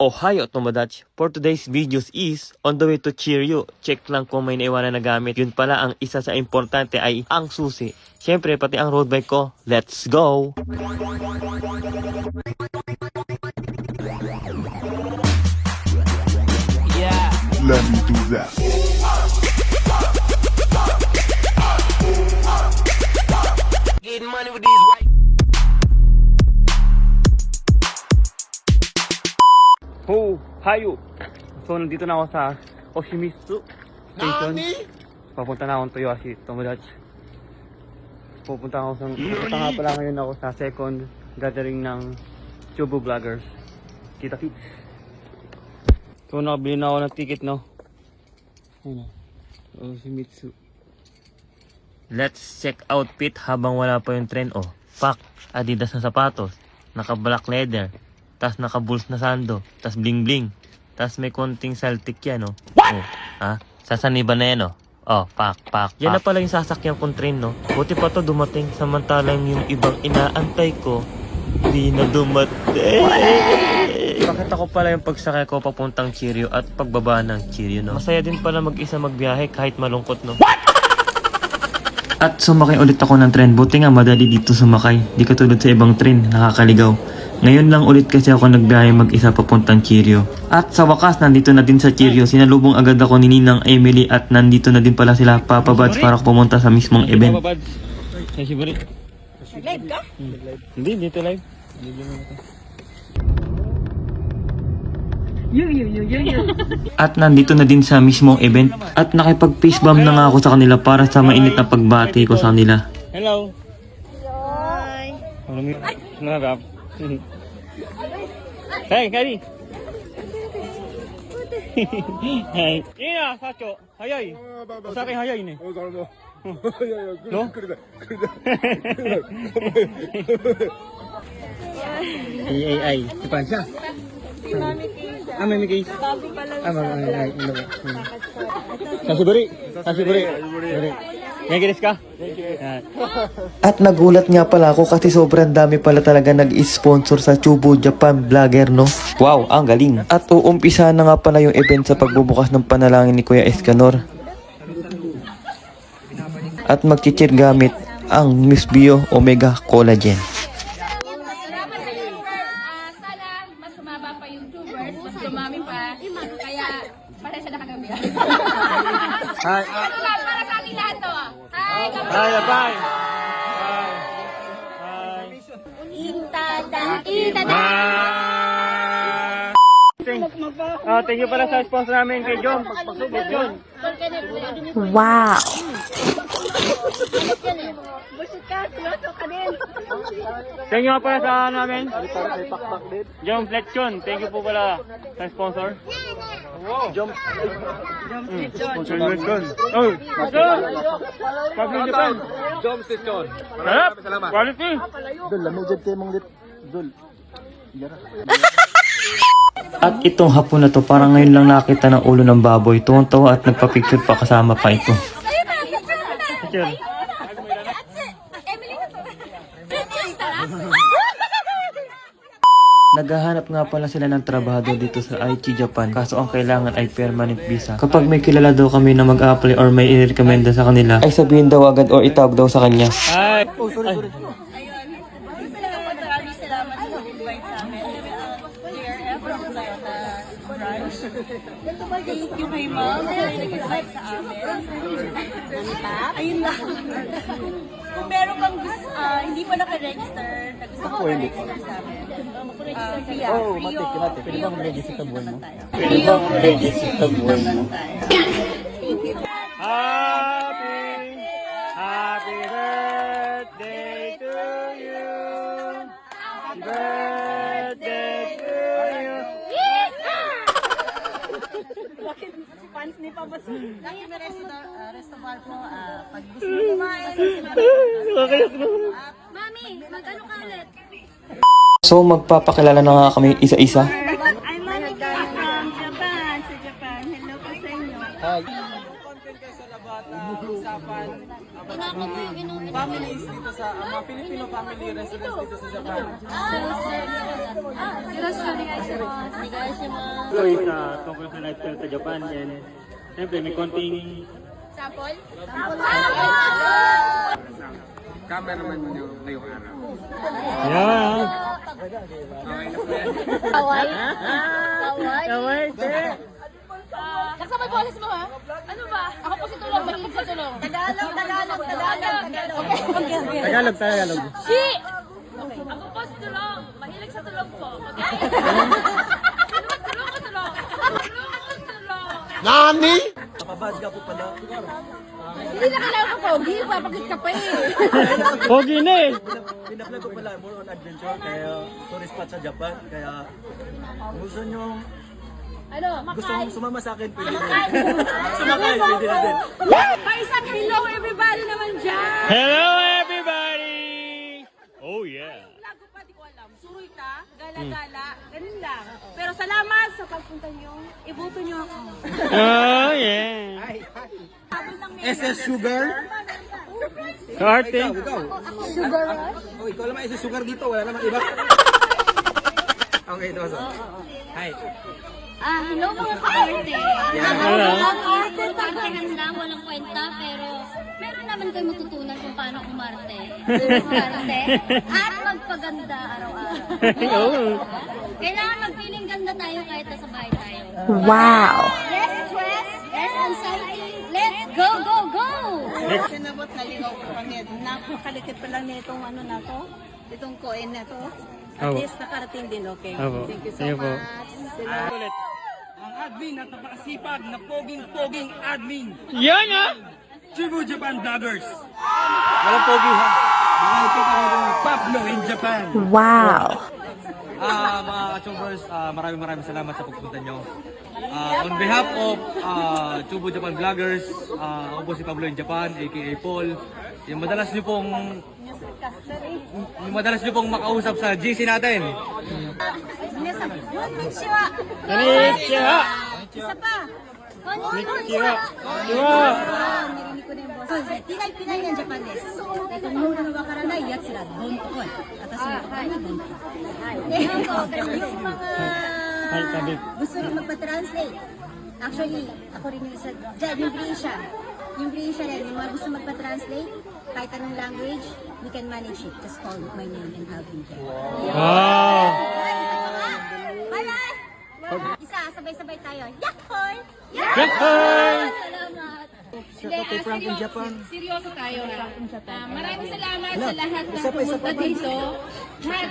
Ohio Tomodachi, for today's videos is on the way to Cheerio. Check lang kung may naiwanan na gamit. Yun pala, ang isa sa importante ay ang susi. Siyempre, pati ang road bike ko. Let's go! Yeah. Let me do that. Getting money with these white. Ohio! So, nandito na ako sa Oshimitsu Station. Papunta na akong Toyoshi Tomodachi. Pupunta nga pala ngayon ako sa second gathering ng Chubu Vloggers. Kita kits. So, nakabili na ako ng ticket, no? Ayun na. Oshimitsu. Let's check outfit habang wala pa yung trend. Oh, pak, Adidas na sapatos, naka black leather, tas naka bulls na sando, tas bling bling, tas may konting Celtic yan, oh. What? Oh, ha? Sasaniba na yan, oh. Oh, pak. Yan na pala yung sasakyan kong train, no? Buti pa to dumating, samantalang yung ibang inaantay ko, di na dumating. Pakita ko pala yung pagsakay ko papuntang Cheerio at pagbaba ng Cheerio, no? Masaya din pala mag-isa magbiyahe kahit malungkot, no? What? At sumakay ulit ako ng tren. Buti nga madali dito sumakay. Di katulad sa ibang tren, nakakaligaw. Ngayon lang ulit kasi ako nagbiyahe mag-isa papuntang Cheerio. At sa wakas, nandito na din sa Cheerio. Sinalubong agad ako ni Ninang Emily at nandito na din pala sila Papa Buds para pumunta sa mismong event. Papa Buds. Live ka? Hindi, dito live. At nandito na din sa mismong event. At nakipag-face bump na nga ako sa kanila para sa mainit na pagbati ko sa kanila. Hello! Hi! Hey, Kari! Hey. Ina, Sacho! Hayay! Osaki hayay ne. No? AI. Depan siya. Si Mami Keisha. Ah, may case. Bago pa lang Sasiburi. Nagigis ka? At nagulat nga pala ako kasi sobrang dami pala talaga nag-sponsor sa Chubu Japan Vlogger, no? Wow, ang galing. At uumpisa na nga pala yung event sa pagbubukas ng panalangin ni Kuya Escanor. At mag-cheer gamit ang Miss Bio Omega Collagen. Sana mas sumaba pa yung tubers, mas dumami pa. Kaya, para siya nakagabi. Hi. Ano lang, para sa ating lahat to. Hi, Hi, bye. Thank you pala sa sponsor namin kay John. Pagpasubok John. Wow! Thank you pala sa namin. John Fletchon. Thank you po pala sa sponsor. John Fletchon. Oh, Pablo Japan. Jom Station. Sarap. Quality. At itong hapon na to, parang ngayon lang nakita ng ulo ng baboy. Tuwang-tawa at nagpa-picture pa kasama pa ito. Picture. Naghahanap nga pala sila ng trabaho dito sa Aichi, Japan. Kaso ang kailangan ay permanent visa. Kapag may kilala daw kami na mag-apply or may i-recommenda sa kanila, ay sabihin daw agad o itawag daw sa kanya. Ay! Maraming salamat sa pag-invite sa amin. JRF from Toyota branch. Thank you kay Ma'am na nag-invite sa amin. Ayun lang. Kung meron kang hindi pa naka-register, na gusto ko register sa amin. Free of registration naman tayo. Free of registration naman tayo. Thank you. Happy birthday to you. Happy birthday to you. Bakit fans ni Papa Su? Dahil may restaurant po, pag gusto mo kumain, Mami, mag-ano ka ulit? So magpapakilala na nga kami isa-isa. I'm Monica from Japan, sa Japan. Hello po sa inyo. open kayo sa labat usapan families dito sa mga Filipino family residents dito sa Japan. Ito is tungkol sa lifestyle sa Japan. And siyempre may konting Sample? Cameraman mo ngayong araw. yeah. Kaway? Kaway, te. Nagsabay bolas mo ha? Ano ba? Ako po si Tulong, mahilig sa Tulong. Tagalog. Tagalog. Si! Ako po si Tulong, mahilig sa Tulong po. Okay? Tulong. Nani? Kapabad ka po pala. Hindi na kailangan ko pogi, papagit ka pa eh. Pogi na eh. Pinaplay ko pala more on adventure kaya tourist spot sa Japan. Kaya gusto nyo gusto mong sumama sa akin, pwede din. Sumakay, pwede na din. Paisang hello everybody naman dyan! Hello everybody! Oh yeah. Lago pa, di ko alam. Suroy ka, gala-gala, ganun lang. Pero salamat sa pagpunta nyo. Ibuto nyo ako. Oh yeah. Habol lang may SS Sugar? Arte. Sugar rush? Oh, ikaw naman SS Sugar dito, wala naman iba. Okay, ito. Hi. Hello mga ka-arte. Hello. Ang arte lang, walang kwenta, pero meron naman kayo matutunan kung paano umarte, umarte, at magpaganda araw-araw. Oh. Kailangan mag-feeling ganda tayo kahit nasa bahay tayo. Wow! Less stress, less anxiety, let's go, go, go! Sinabot na ligaw ko kami. Napakalikit pa lang nitong ano na to. Itong coin na to. At Opo. least nakarating din, okay? Opo. Thank you so Sige po. much. Ulit. Ang admin at napakasipag na poging admin. Yan ah! Cebu Japan Vloggers. Walang pogi ha. Mga ito para Pablo in Japan. Wow! Mga Chubers, maraming salamat sa pagpunta nyo. On behalf of Cebu Japan Vloggers, ako po si Pablo in Japan, aka Paul. Yung madalas nyo pong makausap sa GC natin. Konnichiwa! Konnichiwa! Isa pa! Konnichiwa! Narinig ko na yung boss. Pinay ng Japan desu. Nung wakaranay, yatsura, donko. Atas mo kami, donko. Yung mga Ay, sabi. gusto rin magpa-translate. Actually, ako rin yung isa. Diyan, yung Grisha. Yung Grisha rin, yung mga gusto magpa-translate, kahit anong language, we can manage it. Just call my name and I'll be there. Wow! Bye-bye! Isa, sabay-sabay tayo. Yahoy! Yahoy! Salamat! Seryoso tayo ha. Maraming salamat sa lahat ng pumunta dito.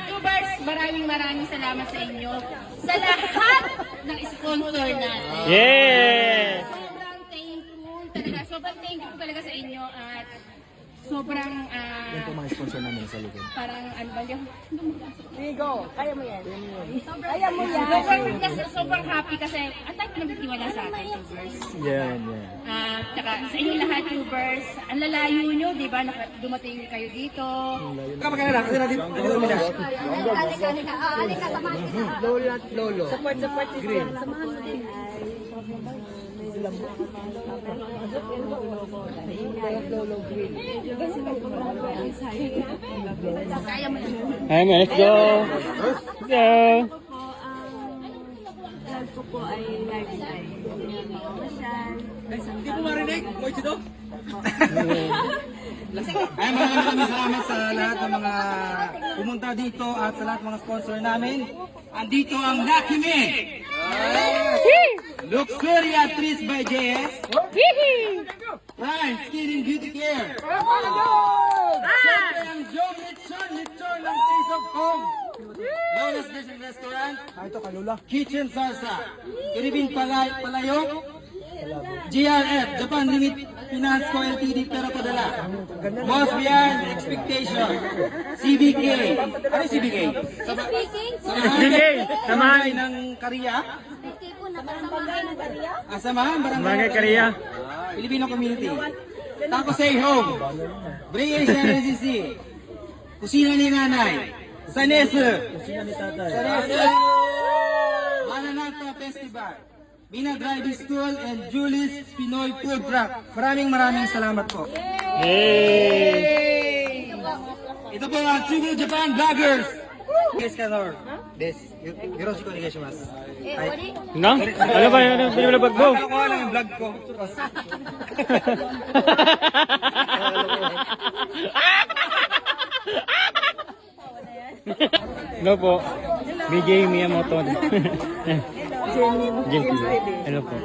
Tubers, maraming salamat sa inyo. Sa lahat ng sponsor natin. Yeah! Sobrang thank you talaga sa inyo at sobrang Mga sponsor namin sa likod. parang ano ba yun? Kaya mo yan. Sobrang happy kasi at tayo pinagtitiwala sa atin, tubers. Yan. Tsaka sa inyo lahat, tubers, ang lalayo nyo, di ba? Dumating kayo dito. Kapag kasi natin, Alika, samahan kita. Lolo. Support green. Samahan mo din. Kaya mo na. Ay, let's go! Let's go! Vlog ko po ay lifestyle. Hindi mo marinig? Moy Chido? Ay, maraming salamat sa lahat ng mga pumunta dito at sa lahat ng mga sponsor namin. Andito ang Lucky Me! Luxuria Trees by JS. Prime Skin and Beauty Care. Siyempre ang Joe Lechon ng Taste of Home. Lola's Dish and Restaurant. Ito kalula. Kitchen Salsa. Iribin Palayok. GRF, Japan Limit Finance Co. Ltd. Pero padala. Most Beyond Expectation. CBK. Ano yung CBK? Speaking po, Sige! Samahan ng Korea. speaking po, nakasamahan ng Korea. Samahan, Barangay Korea. Filipino Community. Taco Say Home. Bring Asian Residency. Kusina ni Nanay. Sanesu. Kusina ni Tatay. Sanesu. Mananata Festival. Mina Driving School, and Julie's Pinoy Food Truck. Maraming salamat po. Hey! Ito po ang Chubu Japan Vloggers. Yes, Kanor. Des, yoroshiku onegaishimasu. Hai. No? Ano ba yung binulabag mo? Kalokohan lang yung vlog ko. No po. BJ Miyamoto. Genki. Hello po.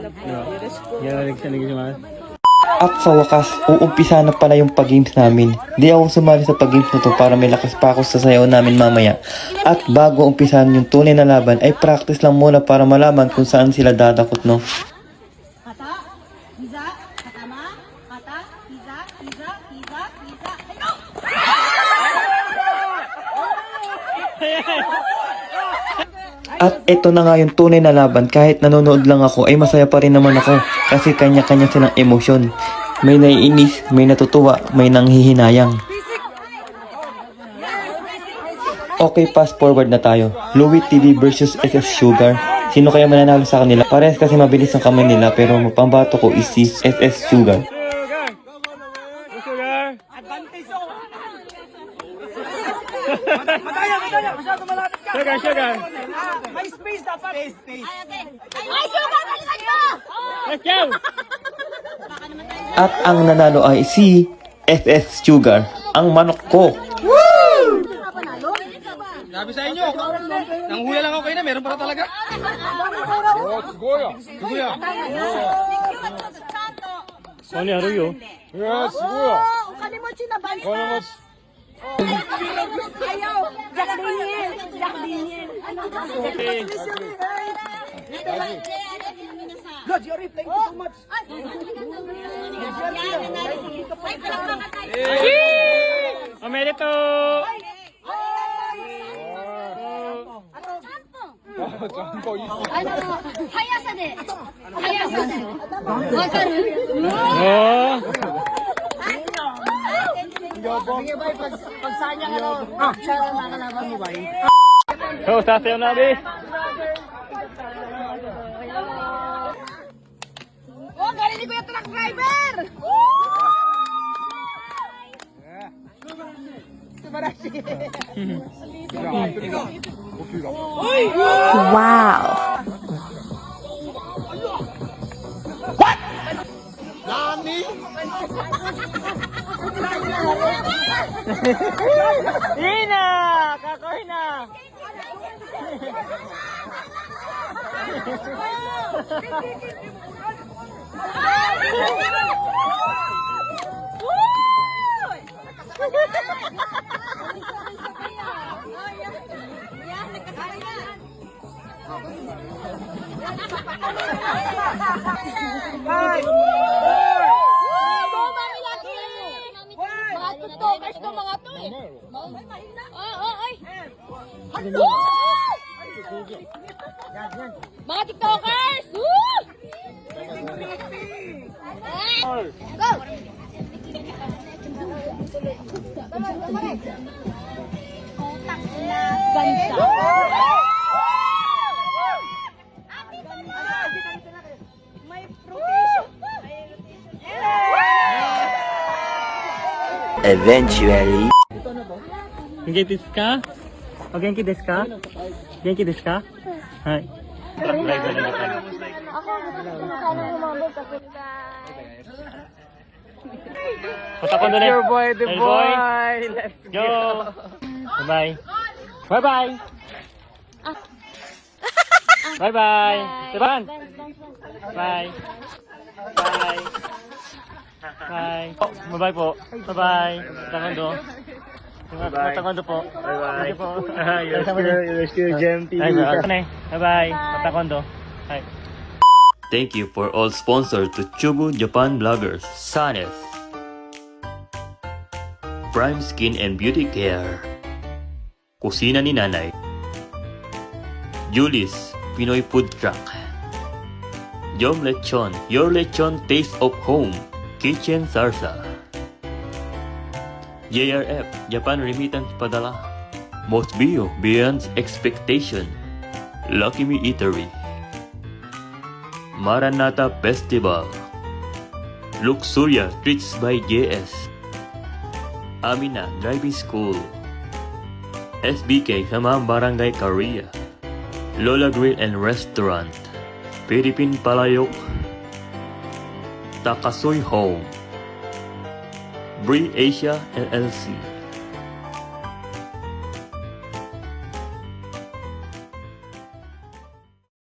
At sa wakas, uumpisa na pala yung pag-games namin. Di ako sumali sa pag-games na to para may lakas pa ako sa sayaw namin mamaya. At bago umpisahan yung tunay na laban, ay practice lang muna para malaman kung saan sila dadakot, no? Kata, hiza, katama, kata, hiza, hiza, hiza, hiza. At eto na nga yung tunay na laban. Kahit nanonood lang ako, ay masaya pa rin naman ako. Kasi kanya-kanya silang emosyon. May naiinis, may natutuwa, may nanghihinayang. Okay, fast forward na tayo. Louie TV versus SS Sugar. Sino kaya mananalo sa kanila? Parehas kasi mabilis ang kamay nila, pero pambato ko is si SS Sugar. Sugar! Madaya, masyado malapit ka. Sugar! May space dapat. Space. Ay, sugar, balikan mo! Let's go! At ang nanalo ay si SS Sugar, ang manok ko. Sabi sa inyo, nanghula lang ako kayo na, meron para talaga. Ano yung haruyo? Ayaw! Jack Daniel! Jack Daniel! God, Yori, thank you so much. Omerito! Hayasa de! Hayasa de! Wakaru? Oh! So, sasayaw na abi. Oh, galing ni Kuya Truck Driver! Hina! Kakohina! Mga tuktokers ko mga to eh. Mga tiktokers! Woo! Go! Ganda! May provision. Eventually. Genki desu ka? O genki desu ka? Genki desu ka? Hai. Truck driver na natin. Ako, gusto ko na sana umabot kasi Patakondo na. Your boy, the boy. Let's go. Bye-bye. Bye-bye. Bye-bye. Teban. Bye. Bye. Bye. Oh, bye-bye po. Bye-bye. Patakondo. Patakondo po. Bye-bye. Rescue Gem TV. Bye-bye. Patakondo. Bye. Thank you for all sponsors to Chubu Japan Vloggers, Sanes, Prime Skin and Beauty Care, Kusina ni Nanay, Julie's Pinoy Food Truck, Jom Lechon, Your Lechon Taste of Home, Kitchen Sarsa, JRF, Japan Remittance Padala, Mosbio Beyond Expectation, Lucky Me Eatery, Maranatha Festival, Luxuria Treats by JS, Amina Driving School, SBK Samang Barangay Korea, Lola Grill and Restaurant, Philippine Palayok, Takasoy Home, Bree Asia LLC,